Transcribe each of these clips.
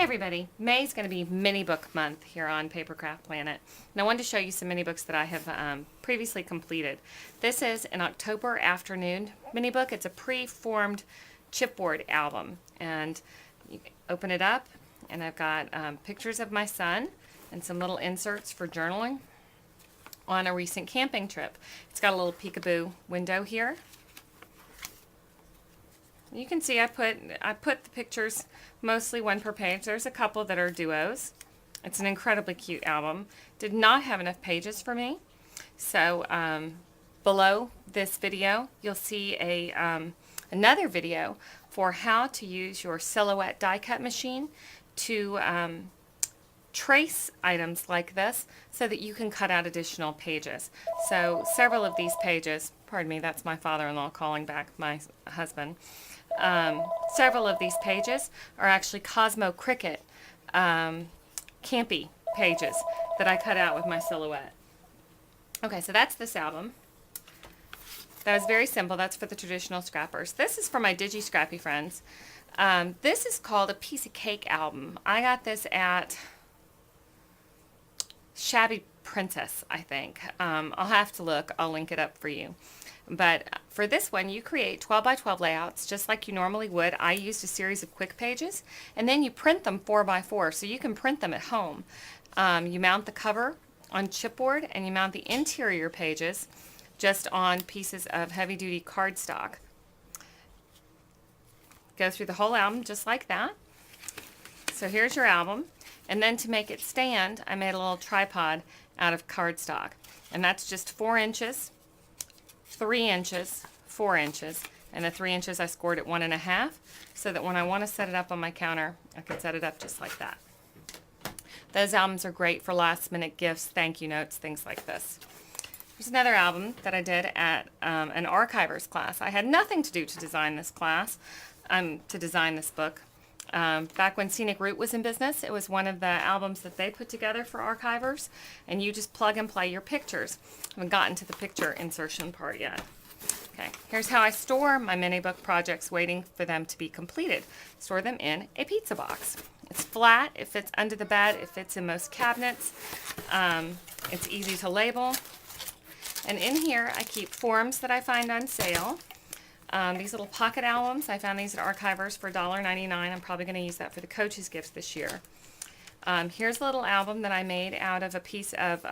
everybody, May is going to be mini book month here on Papercraft Planet, and I wanted to show you some mini books that I have previously completed. This is an October afternoon mini book. It's a pre-formed chipboard album, and you open it up and I've got pictures of my son and some little inserts for journaling on a recent camping trip. It's got a little peekaboo window here. You can see I put the pictures mostly one per page. There's a couple that are duos. It's an incredibly cute album. Did not have enough pages for me. So below this video, you'll see another video for how to use your Silhouette die cut machine to trace items like this so that you can cut out additional pages. So several of these pages, pardon me, that's my father-in-law calling back my husband. Several of these pages are actually Cosmo Cricket campy pages that I cut out with my Silhouette. Okay, so that's this album. That was very simple. That's for the traditional scrappers. This is for my digi-scrappy friends. This is called a piece of cake album. I got this at Shabby Princess, I think. I'll have to look. I'll link it up for you. But for this one, you create 12 by 12 layouts just like you normally would. I used a series of quick pages, and then you print them 4 by 4, so you can print them at home. You mount the cover on chipboard, and you mount the interior pages just on pieces of heavy-duty cardstock. Go through the whole album just like that. So here's your album, and then to make it stand, I made a little tripod out of cardstock, and that's just 4 inches. 3 inches, 4 inches, and the 3 inches I scored at 1.5, so that when I want to set it up on my counter, I can set it up just like that. Those albums are great for last minute gifts, thank you notes, things like this. Here's another album that I did at an archivers class. I had nothing to do to design this class, to design this book. Back when Scenic Route was in business, it was one of the albums that they put together for archivers, and you just plug and play your pictures. I haven't gotten to the picture insertion part yet. Okay, here's how I store my mini book projects waiting for them to be completed. Store them in a pizza box. It's flat, it fits under the bed, it fits in most cabinets. It's easy to label. And in here I keep forms that I find on sale. These little pocket albums, I found these at Archivers for $1.99. I'm probably going to use that for the coaches' gifts this year. Here's a little album that I made out of a piece of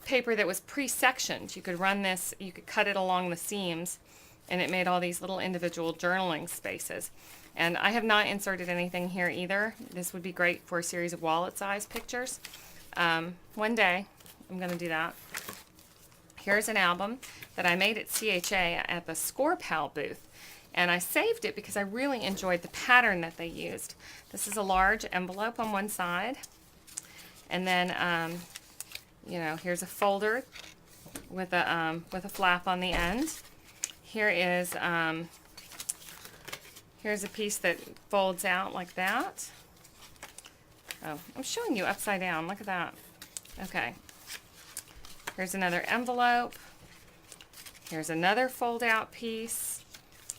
paper that was pre-sectioned. You could run this, you could cut it along the seams, and it made all these little individual journaling spaces. And I have not inserted anything here either. This would be great for a series of wallet-sized pictures. One day, I'm going to do that. Here's an album that I made at CHA at the Score Pal booth, and I saved it because I really enjoyed the pattern that they used. This is a large envelope on one side, and then you know, here's a folder with a flap on the end. Here is here's a piece that folds out like that. Oh, I'm showing you upside down. Look at that. Okay. Here's another envelope. Here's another fold-out piece,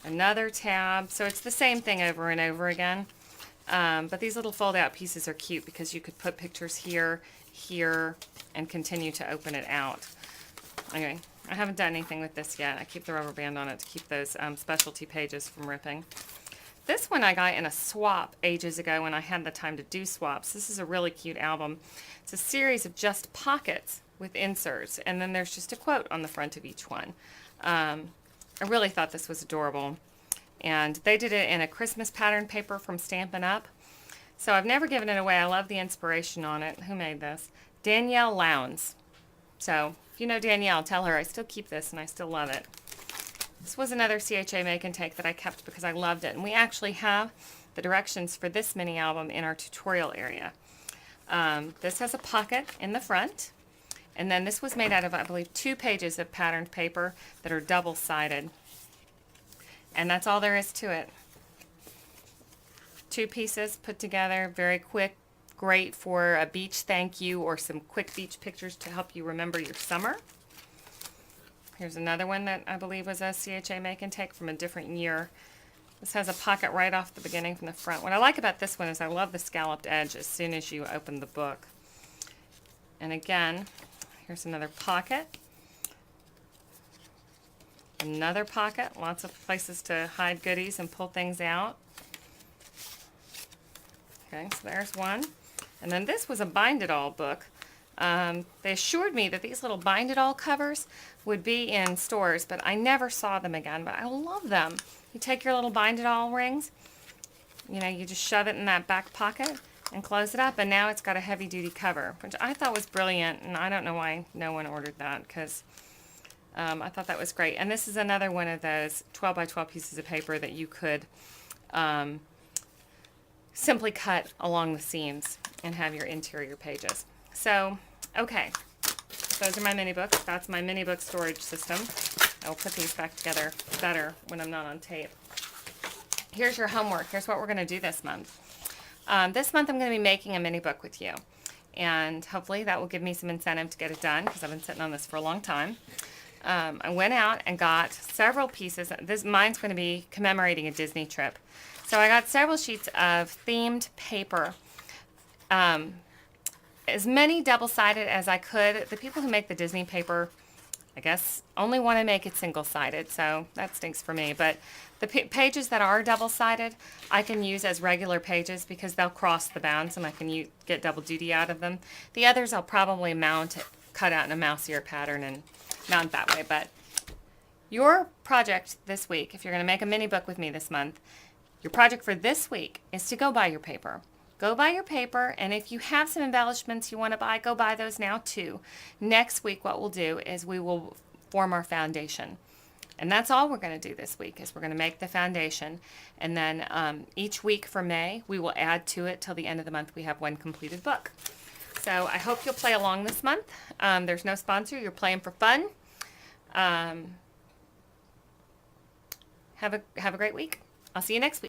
another tab. So it's the same thing over and over again. But these little fold-out pieces are cute because you could put pictures here, here, and continue to open it out. Okay, I haven't done anything with this yet. I keep the rubber band on it to keep those specialty pages from ripping. This one I got in a swap ages ago when I had the time to do swaps. This is a really cute album. It's a series of just pockets with inserts, and then there's just a quote on the front of each one. I really thought this was adorable, and they did it in a Christmas pattern paper from Stampin' Up. So I've never given it away. I love the inspiration on it. Who made this? Danielle Lowndes. So if you know Danielle, tell her I still keep this and I still love it. This was another CHA Make and Take that I kept because I loved it, and we actually have the directions for this mini album in our tutorial area. This has a pocket in the front. And then this was made out of, I believe, 2 pages of patterned paper that are double-sided. And that's all there is to it. 2 pieces put together, very quick, great for a beach thank you or some quick beach pictures to help you remember your summer. Here's another one that I believe was a CHA Make and Take from a different year. This has a pocket right off the beginning from the front. What I like about this one is I love the scalloped edge as soon as you open the book. And again, here's another pocket. Another pocket, lots of places to hide goodies and pull things out. Okay, so there's one. And then this was a bind-it-all book. They assured me that these little bind-it-all covers would be in stores, but I never saw them again, but I love them. You take your little bind-it-all rings, you know, you just shove it in that back pocket and close it up, and now it's got a heavy-duty cover, which I thought was brilliant, and I don't know why no one ordered that, because I thought that was great. And this is another one of those 12 by 12 pieces of paper that you could simply cut along the seams and have your interior pages. So, okay, those are my mini books. That's my mini book storage system. I'll put these back together better when I'm not on tape. Here's your homework. Here's what we're going to do this month. This month I'm going to be making a mini book with you, and hopefully that will give me some incentive to get it done, because I've been sitting on this for a long time. I went out and got several pieces. Mine's going to be commemorating a Disney trip. So I got several sheets of themed paper. As many double-sided as I could. The people who make the Disney paper, I guess, only want to make it single-sided, so that stinks for me. But the pages that are double-sided, I can use as regular pages because they'll cross the bounds and I can get double duty out of them. The others I'll probably cut out in a mouse ear pattern and mount that way. But your project this week, if you're going to make a mini book with me this month, your project for this week is to go buy your paper. Go buy your paper, and if you have some embellishments you want to buy, go buy those now too. Next week what we'll do is we will form our foundation. And that's all we're going to do this week, is we're going to make the foundation. And then each week for May, we will add to it till the end of the month we have one completed book. So I hope you'll play along this month. There's no sponsor. You're playing for fun. Have a great week. I'll see you next week.